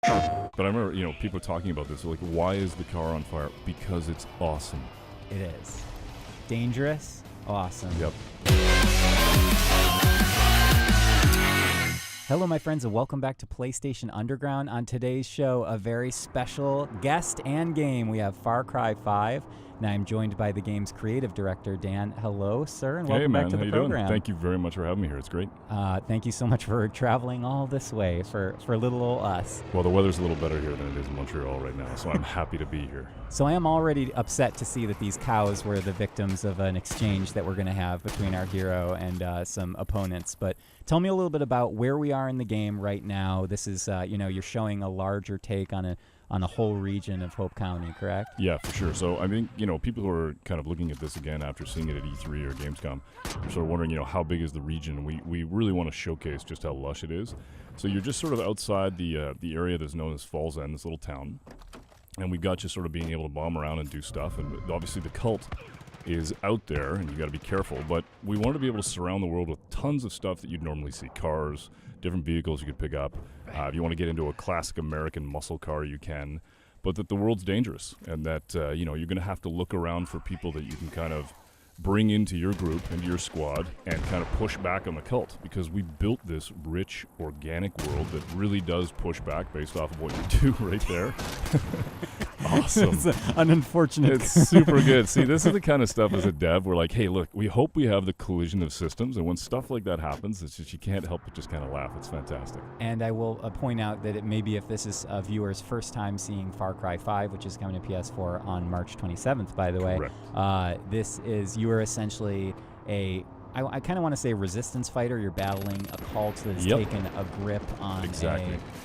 But I remember, people talking about this. Like, why is the car on fire? Because it's awesome. It is. Dangerous, awesome. Yep. Hello, my friends, and welcome back to PlayStation Underground. On today's show, a very special guest and game. We have Far Cry 5, and I'm joined by the game's creative director, Dan. Hello, sir, and welcome back to the program. Doing? Thank you very much for having me here. It's great. Thank you so much for traveling all this way for little old us. Well, the weather's a little better here than it is in Montreal right now, so I'm happy to be here. So I am already upset to see that these cows were the victims of an exchange that we're going to have between our hero and some opponents. But tell me a little bit about where we are in the game right now. This is, you're showing a larger take on a whole region of Hope County, correct? Yeah, for sure. So I think, people who are kind of looking at this again after seeing it at E3 or Gamescom are sort of wondering, how big is the region? We really want to showcase just how lush it is. So you're just sort of outside the area that's known as Falls End, this little town. And we've got you sort of being able to bomb around and do stuff. And obviously the cult is out there, and you got to be careful. But we wanted to be able to surround the world with tons of stuff that you'd normally see. Cars, different vehicles you could pick up. If you want to get into a classic American muscle car, you can. But that the world's dangerous, and that, you're going to have to look around for people that you can kind of bring into your group, into your squad, and kind of push back on the cult. Because we built this rich, organic world that really does push back based off of what you do right there. Awesome. It's an unfortunate. It's super good. See, this is the kind of stuff as a dev we're like, hey, look, we hope we have the collision of systems, and when stuff like that happens, it's just you can't help but just kind of laugh. It's fantastic. And I will point out that maybe if this is a viewer's first time seeing Far Cry 5, which is coming to PS4 on March 27th, by the way, you are essentially I kind of want to say resistance fighter. You're battling a cult that has taken a grip on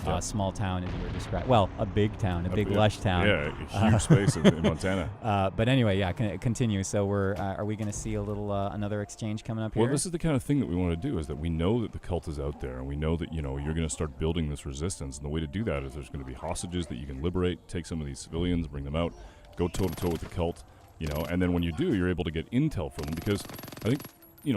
a small town, as you were describing. Well, a big town, a big lush town. Yeah, a huge space in Montana. But anyway, continue. So are we going to see a little another exchange coming up here? Well, this is the kind of thing that we want to do, is that we know that the cult is out there, and we know that you're going to start building this resistance. And the way to do that is there's going to be hostages that you can liberate, take some of these civilians, bring them out, go toe-to-toe with the cult, and then when you do, you're able to get intel from them, because I think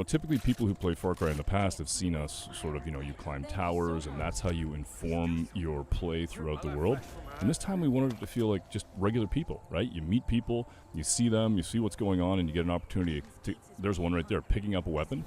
typically people who play Far Cry in the past have seen us sort of, you climb towers, and that's how you inform your play throughout the world. And this time we wanted it to feel like just regular people, right? You meet people, you see them, you see what's going on, and you get an opportunity to, there's one right there, picking up a weapon.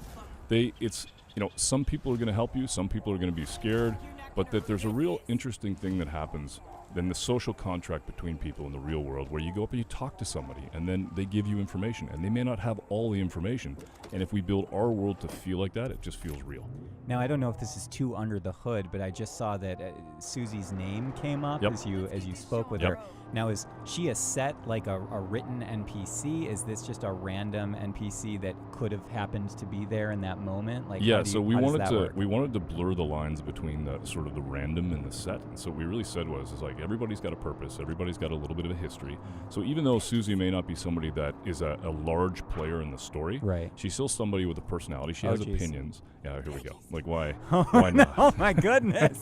Some people are going to help you, some people are going to be scared, but that there's a real interesting thing that happens then the social contract between people in the real world, where you go up and you talk to somebody, and then they give you information, and they may not have all the information. And if we build our world to feel like that, it just feels real. Now, I don't know if this is too under the hood, but I just saw that Susie's name came up as you spoke with her. Now, is she a set, like a written NPC? Is this just a random NPC that could have happened to be there in that moment? Like, so we wanted to blur the lines between the sort of the random and the set. And so what we really said is like, everybody's got a purpose, everybody's got a little bit of a history. So even though Susie may not be somebody that is a large player in the story, right, she's still somebody with a personality. She has opinions. Yeah, here we go. Like, why? Why not? Oh my goodness!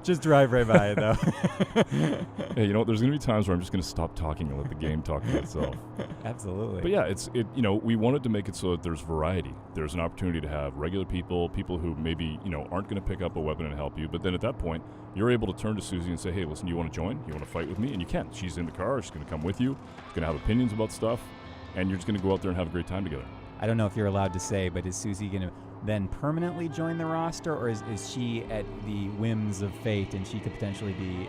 Just drive right by it though. Hey, there's gonna be times where I'm just gonna stop talking and let the game talk for itself. Absolutely. But yeah, we wanted to make it so that there's variety. There's an opportunity to have regular people who maybe aren't gonna pick up a weapon and help you. But then at that point, you're able to turn to Susie and say, hey, listen, you want to join? You want to fight with me? And you can. She's in the car. She's gonna come with you. She's gonna have opinions about stuff, and you're just gonna go out there and have a great time together. I don't know if you're allowed to say, but is Susie gonna then permanently join the roster, or is she at the whims of fate and she could potentially be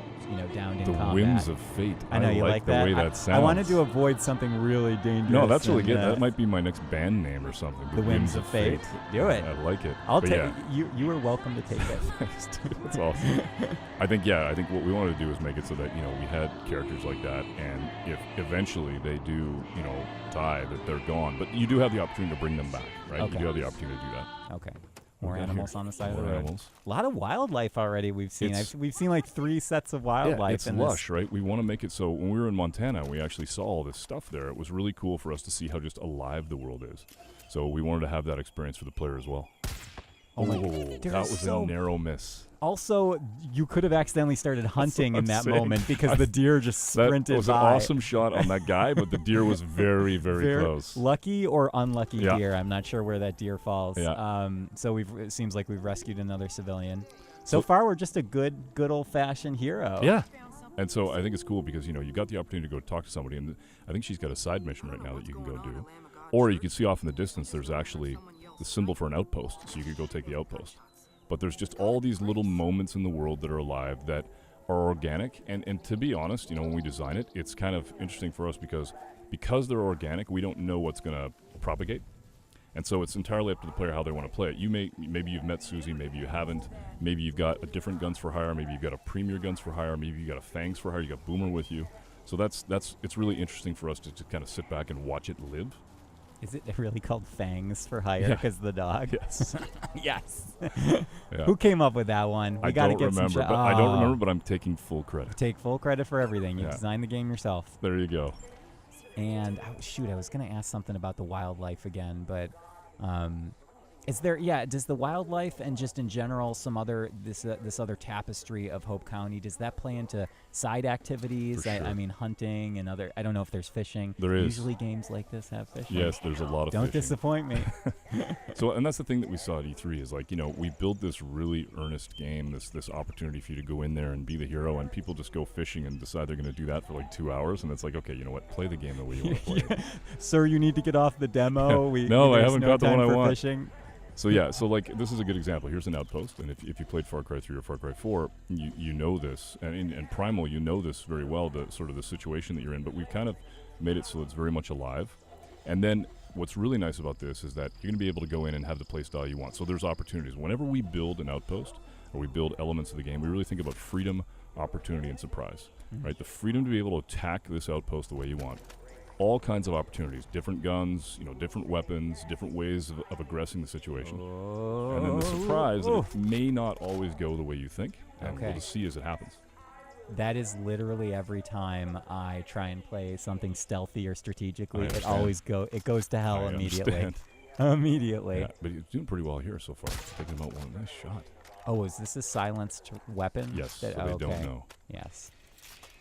downed in combat? The whims of fate. I know you like that. The way that sounds. I wanted to avoid something really dangerous. No, that's really good. That might be my next band name or something. The whims of fate. Do it. I like it. I'll take it. You are welcome to take it. Thanks, dude. That's awesome. I think what we wanted to do is make it so that we had characters like that, and if eventually they do die, that they're gone. But you do have the opportunity to bring them back, right? Okay. You do have the opportunity to do that. Okay. More animals on the side of the road. Animals. A lot of wildlife already we've seen. We've seen like 3 sets of wildlife. It's lush, right? We want to make it so when we were in Montana, we actually saw all this stuff there. It was really cool for us to see how just alive the world is. So we wanted to have that experience for the player as well. Oh, that was a narrow miss. Also, you could have accidentally started hunting in that moment because the deer just sprinted by. That was an awesome shot on that guy, but the deer was very, very close. Lucky or unlucky deer. I'm not sure where that deer falls. Yeah. So it seems like we've rescued another civilian. So far, we're just a good old-fashioned hero. Yeah. And so I think it's cool because, you got the opportunity to go talk to somebody, and I think she's got a side mission right now that you can go do. Or you can see off in the distance there's actually the symbol for an outpost, so you could go take the outpost. But there's just all these little moments in the world that are alive that are organic. And to be honest, when we design it, it's kind of interesting for us because they're organic, we don't know what's going to propagate. And so it's entirely up to the player how they want to play it. Maybe you've met Susie, maybe you haven't. Maybe you've got a different Guns for Hire. Maybe you've got a Premier Guns for Hire. Maybe you've got a Fangs for Hire. You got Boomer with you. So it's really interesting for us to kind of sit back and watch it live. Is it really called Fangs for Hire because of the dog? Yes. Yes. Yeah. Who came up with that one? I don't remember, but I'm taking full credit. Take full credit for everything. You designed the game yourself. There you go. And I was going to ask something about the wildlife again, but does the wildlife and just in general this other tapestry of Hope County, does that play into side activities? For sure. I mean, hunting and other, I don't know if there's fishing. There is. Usually games like this have fishing. Yes, there's a lot of Don't fishing. disappoint me. So, and that's the thing that we saw at E3 is we build this really earnest game, this opportunity for you to go in there and be the hero, and people just go fishing and decide they're going to do that for 2 hours, and it's okay, you know what, play the game the way you want to play it. Sir, you need to get off the demo. No, I haven't got the one I want. Fishing. So this is a good example. Here's an outpost, and if you played Far Cry 3 or Far Cry 4, you know this, and in Primal you know this very well, the sort of the situation that you're in. But we've kind of made it so it's very much alive. And then what's really nice about this is that you're going to be able to go in and have the play style you want. So there's opportunities. Whenever we build an outpost or we build elements of the game, we really think about freedom, opportunity, and surprise. Right? The freedom to be able to attack this outpost the way you want. All kinds of opportunities, different guns, different weapons, different ways of aggressing the situation. And then the surprise that it may not always go the way you think, and we'll just see as it happens. That is literally every time I try and play something stealthy or strategically, it goes to hell immediately. Immediately. Yeah, but he's doing pretty well here so far. Taking him out one nice shot. Oh, is this a silenced weapon? Yes, so they don't know. Yes.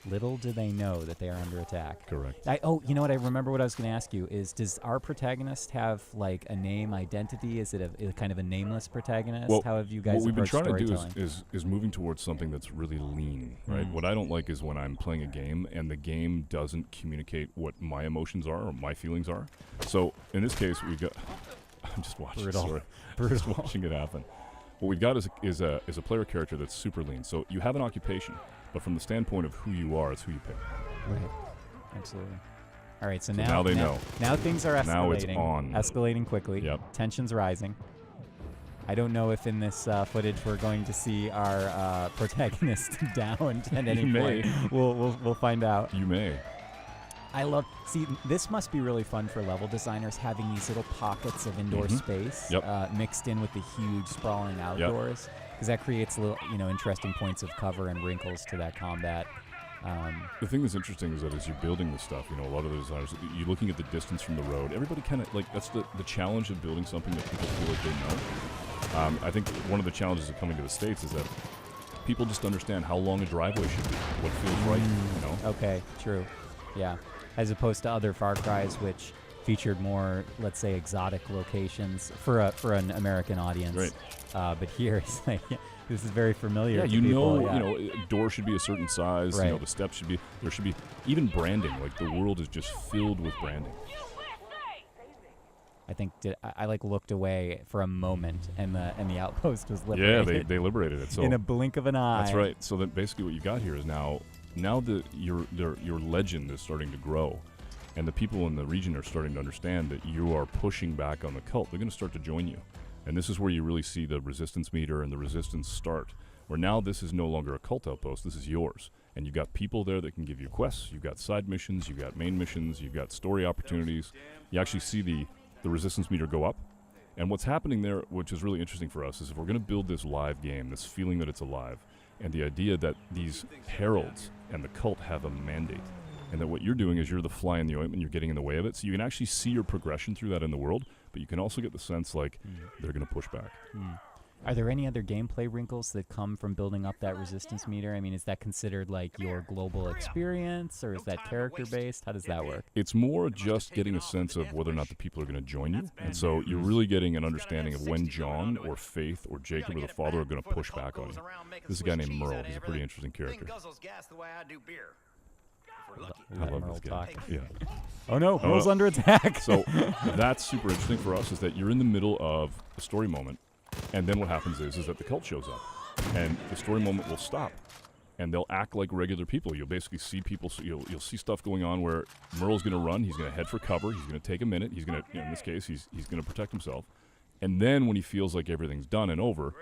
Little do they know that they are under attack. Correct. You know what? I remember what I was going to ask you is, does our protagonist have a name identity? Is it a kind of a nameless protagonist? Well, how have you guys what we've been trying to do is moving towards something that's really lean, right? What I don't like is when I'm playing a game and the game doesn't communicate what my emotions are or my feelings are. So in this case, we've got. I'm just watching. Brutal. Just watching it happen. What we've got is a player character that's super lean. So you have an occupation. But from the standpoint of who you are, it's who you pick. Right. Absolutely. All right, so now they know. Now things are escalating. Now it's on. Escalating quickly. Yep. Tension's rising. I don't know if in this footage we're going to see our protagonist down at any point. We'll find out. You may. This must be really fun for level designers, having these little pockets of indoor space mixed in with the huge sprawling outdoors. Because that creates little, interesting points of cover and wrinkles to that combat. The thing that's interesting is that as you're building this stuff, a lot of the designers, you're looking at the distance from the road. Everybody kind of, that's the challenge of building something that people feel like they know. I think one of the challenges of coming to the States is that people just understand how long a driveway should be, what feels right, Okay, true. Yeah. As opposed to other Far Cries, which featured more, let's say, exotic locations for an American audience. Right. But here, it's this is very familiar. Yeah, to people. a door should be a certain size. Right. The steps there should be even branding. The world is just filled with branding. I think I looked away for a moment, and the outpost was liberated. Yeah, they liberated it. So in a blink of an eye. That's right. So that basically what you got here is now your legend is starting to grow. And the people in the region are starting to understand that you are pushing back on the cult. They're going to start to join you. And this is where you really see the resistance meter and the resistance start, where now this is no longer a cult outpost, this is yours. And you've got people there that can give you quests, you've got side missions, you've got main missions, you've got story opportunities. You actually see the resistance meter go up. And what's happening there, which is really interesting for us, is if we're going to build this live game, this feeling that it's alive, and the idea that these heralds and the cult have a mandate, and that what you're doing is you're the fly in the ointment, you're getting in the way of it. So you can actually see your progression through that in the world, but you can also get the sense they're going to push back. Are there any other gameplay wrinkles that come from building up that resistance meter? I mean, is that considered like your global experience, or is that character-based? How does that work? It's more just getting a sense of whether or not the people are going to join you. And so you're really getting an understanding of when John or Faith or Jacob or the father are going to push back on you. This is a guy named Merle. He's a pretty interesting character. I love this guy. Yeah. Oh no, Merle's under attack. So that's super interesting for us, is that you're in the middle of a story moment, and then what happens is that the cult shows up, and the story moment will stop, and they'll act like regular people. You'll basically see people, so you'll see stuff going on where Merle's going to run, he's going to head for cover, he's going to take a minute, he's going to, in this case, he's going to protect himself, and then when he feels like everything's done and over,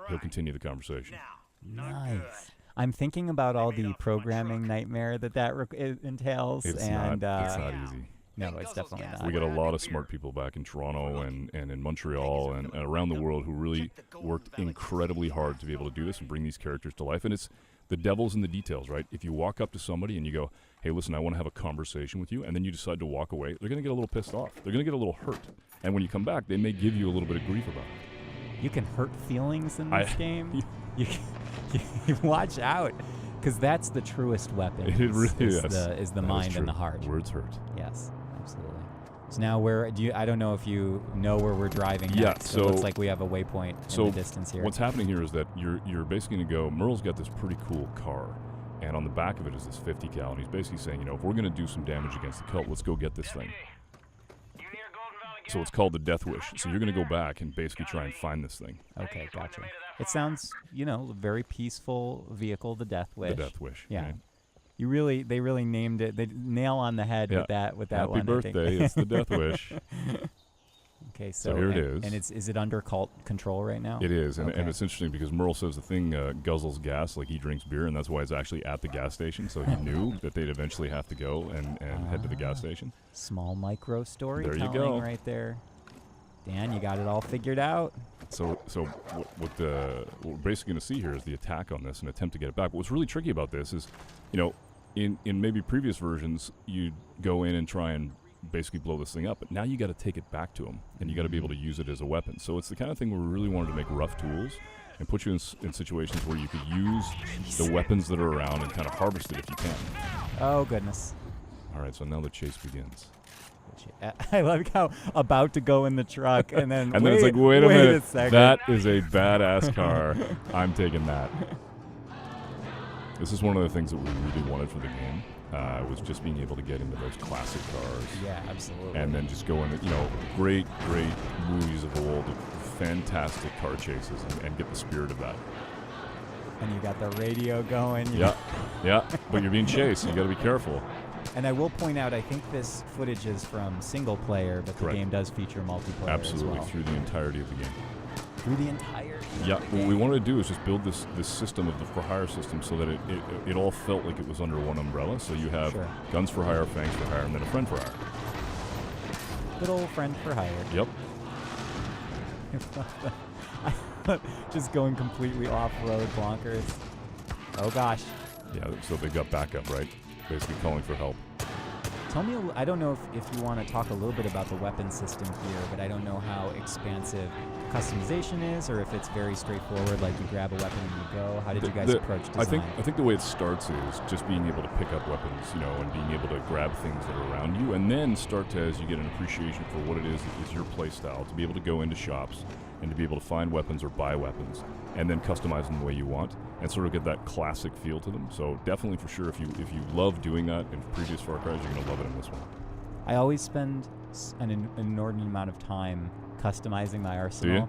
he'll continue the conversation. Nice. I'm thinking about all the programming nightmare that entails. It's and not easy. No, it's definitely not. We got a lot of smart people back in Toronto and in Montreal and around the world who really worked incredibly hard to be able to do this and bring these characters to life. And it's the devil's in the details, right? If you walk up to somebody and you go, hey, listen, I want to have a conversation with you, and then you decide to walk away, they're going to get a little pissed off. They're going to get a little hurt. And when you come back, they may give you a little bit of grief about it. You can hurt feelings in this game. You watch out, because that's the truest weapon. It really is the mind and the heart. Words hurt. Yes, absolutely. So now I don't know if you know where we're driving next. Yeah, So it looks like we have a waypoint in the distance here. What's happening here is that you're basically going to go, Merle's got this pretty cool car, and on the back of it is this 50 cal, and he's basically saying, if we're going to do some damage against the cult, let's go get this thing. So it's called the Death Wish. So you're going to go back and basically try and find this thing. Okay, gotcha. It sounds, a very peaceful vehicle, the Death Wish. The Death Wish. Yeah. Right? They really named it. They nail on the head with that Happy one. birthday! It's the Death Wish. Okay, so here it is. And is it under cult control right now? It is, and it's interesting because Merle says the thing guzzles gas like he drinks beer, and that's why it's actually at the gas station. So he knew that they'd eventually have to go and head to the gas station. Small micro storytelling There you go. right there. Dan, you got it all figured out. So what we're basically going to see here is the attack on this and attempt to get it back. But what's really tricky about this is, in maybe previous versions, you'd go in and try and basically blow this thing up, but now you got to take it back to him, and you got to be able to use it as a weapon. So it's the kind of thing where we really wanted to make rough tools and put you in situations where you could use the weapons that are around and kind of harvest it if you can. Oh, goodness. All right, so now the chase begins. I like how about to go in the truck, and then and then it's like, wait a minute, second. That is a badass car. I'm taking that. This is one of the things that we really wanted for the game, was just being able to get into those classic cars. Yeah, absolutely. And then just go into, great movies of old, fantastic car chases, and get the spirit of that. And you got the radio going. Yeah, but you're being chased, so you got to be careful. And I will point out, I think this footage is from single player, but the Correct. game does feature multiplayer Absolutely, as well. through the entirety of the game. Through the entire Yeah, what we wanted to do is just build this system of the for hire system so that it all felt like it was under one umbrella. So you have guns for hire, fangs for hire, and then a friend for hire. Good old friend for hire. Yep. Just going completely off-road bonkers. Oh gosh. Yeah, so they got backup, right? Basically calling for help. Tell me, I don't know if you want to talk a little bit about the weapon system here, but I don't know how expansive customization is, or if it's very straightforward, like you grab a weapon and you go. How did you guys approach design? I think the way it starts is just being able to pick up weapons, and being able to grab things that are around you, and then start to, as you get an appreciation for what it is that is your play style, to be able to go into shops and to be able to find weapons or buy weapons, and then customize them the way you want, and sort of get that classic feel to them. So definitely, for sure, if you love doing that in previous Far Cry's, you're going to love it in this one. I always spend an inordinate amount of time customizing my arsenal. Do you?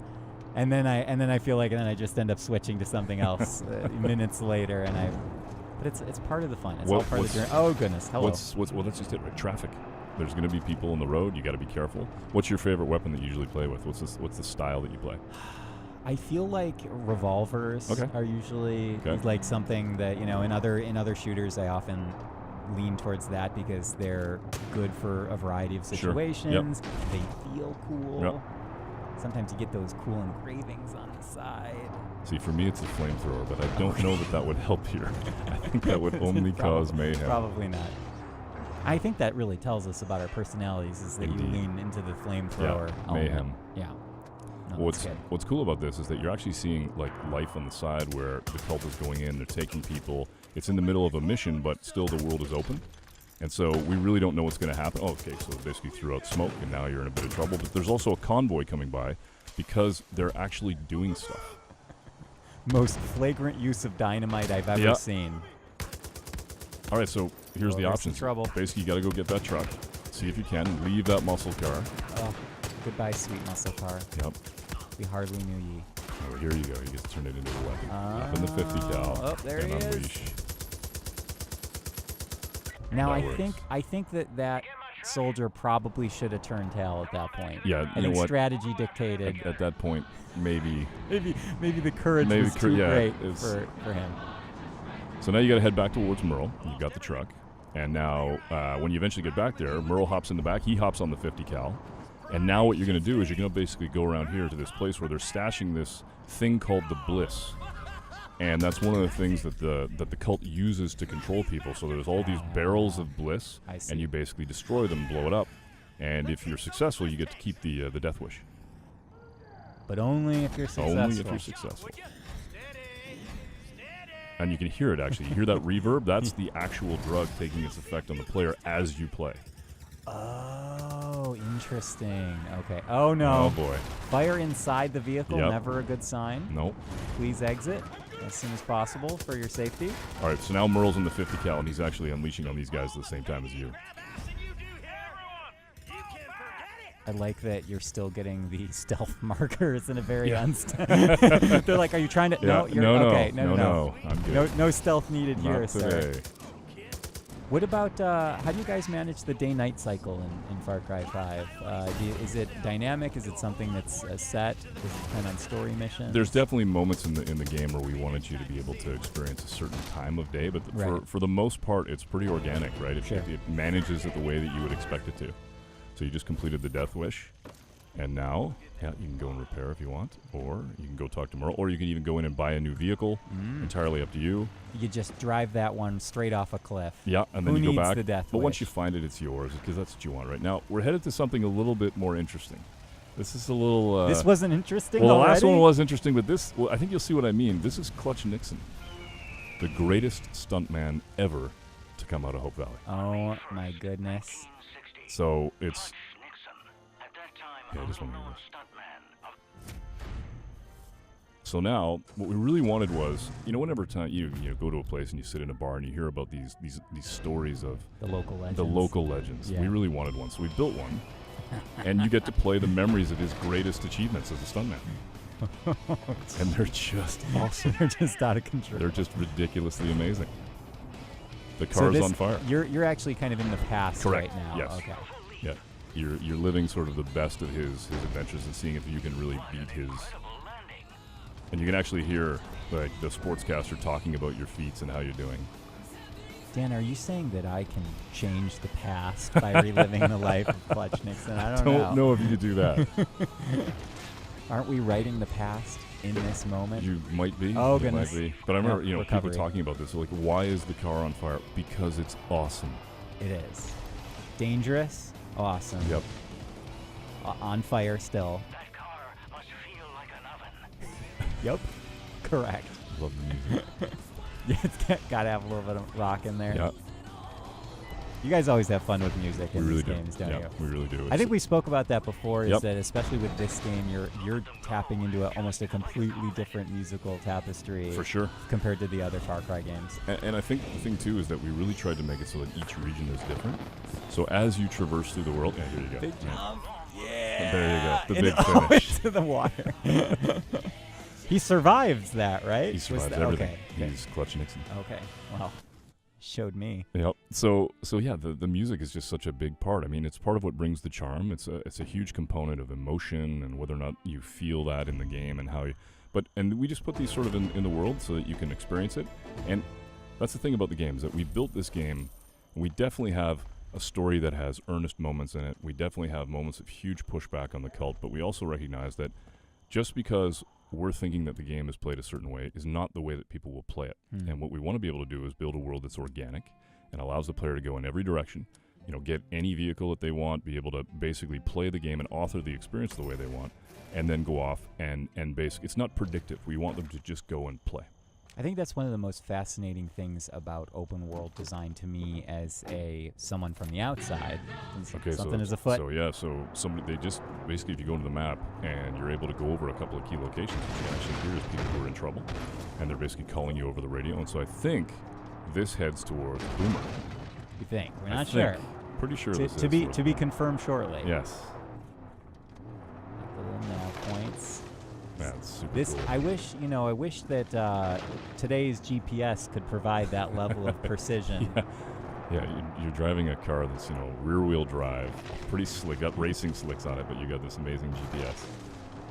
And then I feel like I just end up switching to something else minutes later, but it's part of the fun. It's all part of the journey. Oh goodness, hello. Well, that's just it, right? Traffic. There's going to be people on the road. You got to be careful. What's your favorite weapon that you usually play with? What's the style that you play? I feel like revolvers are usually like something that in other shooters I often lean towards that because they're good for a variety of situations. Sure. Yep. They feel cool. Yep. Sometimes you get those cool engravings on the side. See, for me, it's a flamethrower, but I don't know that would help here. I think that would only cause mayhem. Probably not. I think that really tells us about our personalities is that Indeed. you lean into the flamethrower element. Mayhem. Yeah. No, What's cool about this is that you're actually seeing like life on the side where the cult is going in, they're taking people. It's in the middle of a mission, but still the world is open. And so we really don't know what's going to happen. Oh, okay, so basically threw out smoke, and now you're in a bit of trouble. But there's also a convoy coming by because they're actually doing stuff. Most flagrant use of dynamite I've ever seen. All right, so here's the options. Trouble. Basically, you got to go get that truck. See if you can. Leave that muscle car. Oh, goodbye, sweet muscle car. Yep. We hardly knew ye. Oh, here you go. You get to turn it into a weapon. Up in the 50 cal. Oh, there he unleash. is. Now, That I think that soldier probably should have turned tail at that point. Yeah, I think strategy dictated. At that point, maybe the courage was too great for him. So now you got to head back towards Merle. You got the truck. And now, when you eventually get back there, Merle hops in the back. He hops on the 50 cal. And now what you're going to do is you're going to basically go around here to this place where they're stashing this thing called the Bliss. And that's one of the things that the cult uses to control people. So there's all these barrels of bliss, and you basically destroy them, blow it up. And if you're successful, you get to keep the Death Wish. But only if you're successful. Only if you're successful. And you can hear it, actually. You hear that reverb? That's the actual drug taking its effect on the player as you play. Oh, interesting. Okay. Oh, no. Oh, boy. Fire inside the vehicle, never a good sign. Nope. Please exit as soon as possible for your safety. All right, so now Merle's in the 50 cal, and he's actually unleashing on these guys at the same time as you. I like that you're still getting the stealth markers in a very unstealth. They're like, are you trying to? Yeah. No, you're okay. No. I'm good. No stealth needed Not here, today. sir. What about how do you guys manage the day-night cycle in Far Cry 5? Is it dynamic? Is it something that's set? Does it depend on story missions? There's definitely moments in the game where we wanted you to be able to experience a certain time of day, but for the most part, it's pretty organic, right? It manages it the way that you would expect it to. So you just completed the Death Wish, and now you can go and repair if you want, or you can go talk to Merle, or you can even go in and buy a new vehicle. Entirely up to you. You could just drive that one straight off a cliff. Yeah, and then Who you go needs back. the Death but Wish? once you find it, it's yours, because that's what you want right now. We're headed to something a little bit more interesting. This is a little... this wasn't interesting Well, already? the last one was interesting, but this... Well, I think you'll see what I mean. This is Clutch Nixon, the greatest stuntman ever to come out of Hope Valley. Oh, my goodness. So it's... Yeah, I just want to do this. So now, what we really wanted was, whenever time you go to a place and you sit in a bar and you hear about these stories of the local legends. Yeah. We really wanted one, so we built one, and you get to play the memories of his greatest achievements as a stuntman. And they're just awesome. They're just out of control. They're just ridiculously amazing. The car's on fire. You're actually kind of in the past right now. Yes. Okay. Yeah. You're living sort of the best of his adventures and seeing if you can really beat his. And you can actually hear like the sportscaster talking about your feats and how you're doing. Dan, are you saying that I can change the past by reliving the life of Clutch Nixon? I don't know if you could do that. Aren't we writing the past in this moment? You might be. Oh, you goodness. might be. But I remember, people talking about this. Like, why is the car on fire? Because it's awesome. It is. Dangerous. Awesome. Yep. On fire still. That car must feel like an oven. Yep. Correct. Love the music. Yeah, it's got to have a little bit of rock in there. Yeah. You guys always have fun with music in these games, don't you? We really do. I think we spoke about that before, is that especially with this game, you're tapping into almost a completely different musical tapestry. For sure. Compared to the other Far Cry games. And I think the thing, too, is that we really tried to make it so that each region is different. So as you traverse through the world... Yeah, here you go. Big jump. Yeah. There you go. The big finish. Into the water. He survives that, right? He survives everything. Okay. He's Clutch Nixon. Okay. Well, showed me. Yep. So yeah, the music is just such a big part. I mean, it's part of what brings the charm. It's a huge component of emotion and whether or not you feel that in the game and how you. And we just put these sort of in the world so that you can experience it. And that's the thing about the game, is that we built this game. We definitely have a story that has earnest moments in it. We definitely have moments of huge pushback on the cult, but we also recognize that just because we're thinking that the game is played a certain way is not the way that people will play it. And what we want to be able to do is build a world that's organic and allows the player to go in every direction get any vehicle that they want, be able to basically play the game and author the experience the way they want, and then go off and basically, it's not predictive. We want them to just go and play. I think that's one of the most fascinating things about open world design to me as someone from the outside. Okay, something is afoot. So somebody, they just basically, if you go into the map and you're able to go over a couple of key locations, what you can actually hear is people who are in trouble, and they're basically calling you over the radio. And so I think this heads towards Boomer. You think? We're not sure. Pretty sure this is to be confirmed shortly. Yes. Like the little nav points. That's super cool. I wish that today's GPS could provide that level of precision. Yeah, you're driving a car that's, rear-wheel drive, pretty slick, got racing slicks on it, but you got this amazing GPS.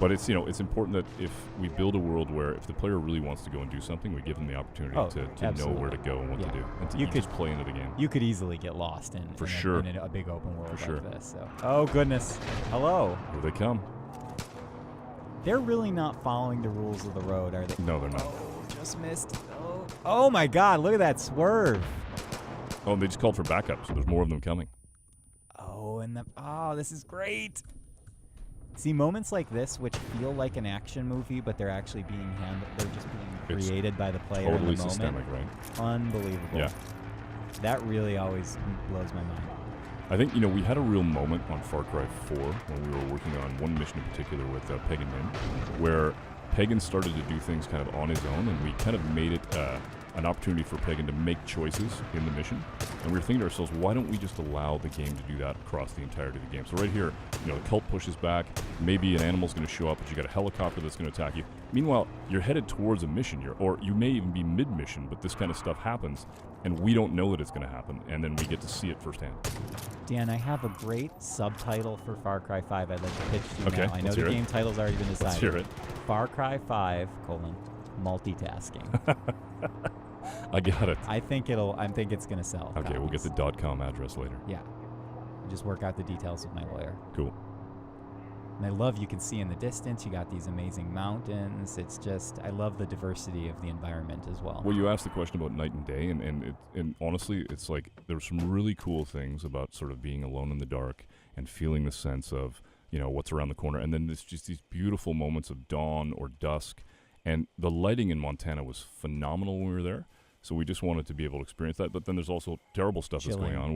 But it's, it's important that if we build a world where if the player really wants to go and do something, we give them the opportunity to know where to go and what to do, and to just play into the game. You could easily get lost in a big open world like this. So. Oh goodness! Hello. Here they come. They're really not following the rules of the road, are they? No, they're not. Oh, just missed. Oh my God! Look at that swerve. Oh, and they just called for backup, so there's more of them coming. Oh, this is great. See, moments like this, which feel like an action movie, but they're actually being handled. They're just being created by the player totally in the moment. Systemic, right? Unbelievable. Yeah. That really always blows my mind. I think, we had a real moment on Far Cry 4 when we were working on one mission in particular with Pagan Min, where Pagan started to do things kind of on his own, and we kind of made it an opportunity for Pagan to make choices in the mission. And we were thinking to ourselves, why don't we just allow the game to do that across the entirety of the game? So right here, the cult pushes back, maybe an animal's going to show up, but you got a helicopter that's going to attack you. Meanwhile, you're headed towards a mission, or you may even be mid-mission, but this kind of stuff happens, and we don't know that it's going to happen, and then we get to see it firsthand. Dan, I have a great subtitle for Far Cry 5 I'd like to pitch to you now. I know the game title's already been decided. Let's hear it. Far Cry 5, multitasking. I got it. I think it's going to sell. Okay, we'll get the .com address later. Yeah. Just work out the details with my lawyer. Cool. And I love, you can see in the distance, you got these amazing mountains. It's just, I love the diversity of the environment as well. Well, you asked the question about night and day, and honestly, it's like there's some really cool things about sort of being alone in the dark and feeling the sense of, what's around the corner. And then there's just these beautiful moments of dawn or dusk. And the lighting in Montana was phenomenal when we were there. So we just wanted to be able to experience that. But then there's also terrible stuff that's going on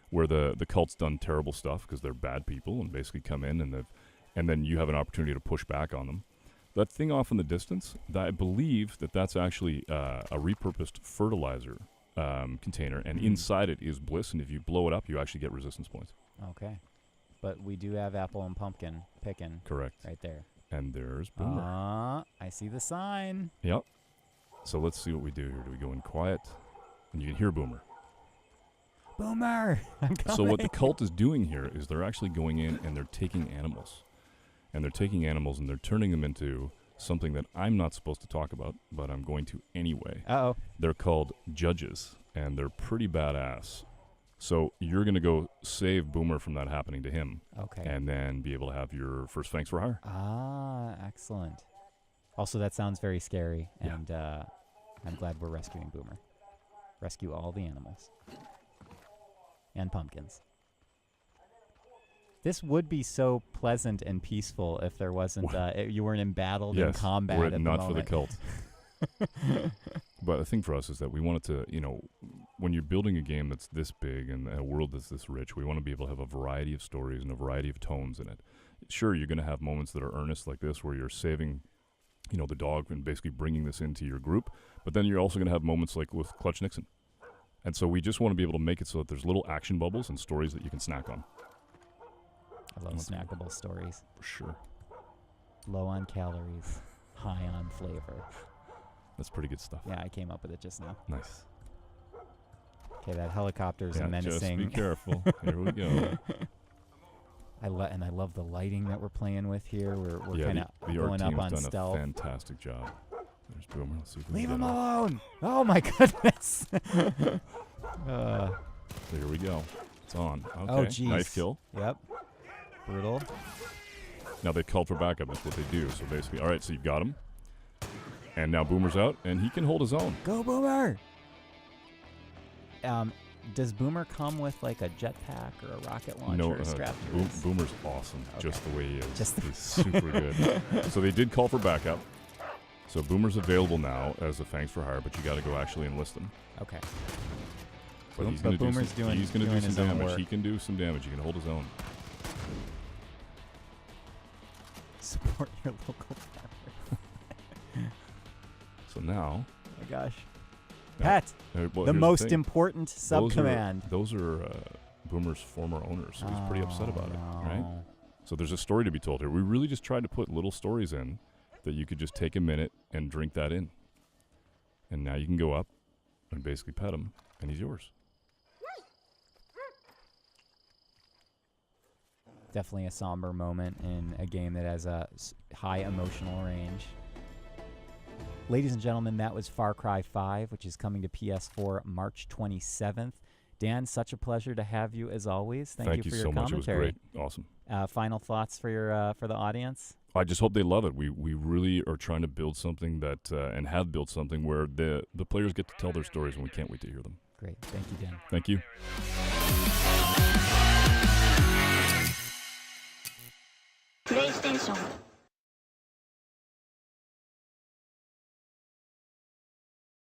where the cult's done terrible stuff because they're bad people and basically come in and then you have an opportunity to push back on them. That thing off in the distance, I believe that's actually a repurposed fertilizer container, and inside it is bliss, and if you blow it up, you actually get resistance points. Okay. But we do have apple and pumpkin picking. Correct. Right there. And there's Boomer. I see the sign. Yep. So let's see what we do here. Do we go in quiet? And you can hear Boomer. Boomer! I'm coming. So what the cult is doing here is they're actually going in and they're taking animals. And they're taking animals and they're turning them into something that I'm not supposed to talk about, but I'm going to anyway. Uh-oh. They're called judges, and they're pretty badass. So you're going to go save Boomer from that happening to him. Okay. And then be able to have your first thanks for hire. Ah, excellent. Also, that sounds very scary, and I'm glad we're rescuing Boomer. Rescue all the animals. And pumpkins. This would be so pleasant and peaceful if there wasn't, you weren't embattled in combat at the moment. Not for the cult. But the thing for us is that we wanted to, when you're building a game that's this big and a world that's this rich, we want to be able to have a variety of stories and a variety of tones in it. Sure, you're going to have moments that are earnest like this where you're saving, the dog and basically bringing this into your group, but then you're also going to have moments like with Clutch Nixon. And so we just want to be able to make it so that there's little action bubbles and stories that you can snack on. I love snackable stories. For sure. Low on calories, high on flavor. That's pretty good stuff. Yeah, I came up with it just now. Nice. Okay, that helicopter's menacing. Just be careful. Here we go. I love the lighting that we're playing with here. We're kind of going up on stealth. Done a fantastic job. There's Boomer. Let's see if we Leave can him get alone! Oh my goodness! So here we go. It's on. Okay. Oh jeez. Knife kill. Yep. Brutal. Now they called for backup. That's what they do. So basically, all right. So you've got him, and now Boomer's out, and he can hold his own. Go Boomer! Does Boomer come with like a jetpack or a rocket launcher No, strapped to his- Boomer's awesome, just the way he is. Just the- He's super good. So they did call for backup. So Boomer's available now as a Fangs for Hire, but you got to go actually enlist him. Okay. But he's But going to do Boomer's some, doing- he's gonna doing do his some own damage. work. He can do some damage. He can hold his own. Support your local farmer. So now, Oh my gosh. now- Pat, well, the here's most thing. important sub-command. Those are Boomer's former owners, so he's pretty upset about it, right? no. So there's a story to be told here. We really just tried to put little stories in that you could just take a minute and drink that in. And now you can go up and basically pet him, and he's yours. Definitely a somber moment in a game that has a high emotional range. Ladies and gentlemen, that was Far Cry 5, which is coming to PS4 March 27th. Dan, such a pleasure to have you as always. Thank you for your so much. It was commentary. great. Awesome. Final thoughts for your for the audience? I just hope they love it. We really are trying to build something that and have built something where the players get to tell their stories, and we can't wait to hear them. Great. Thank you, Dan. Thank you. PlayStation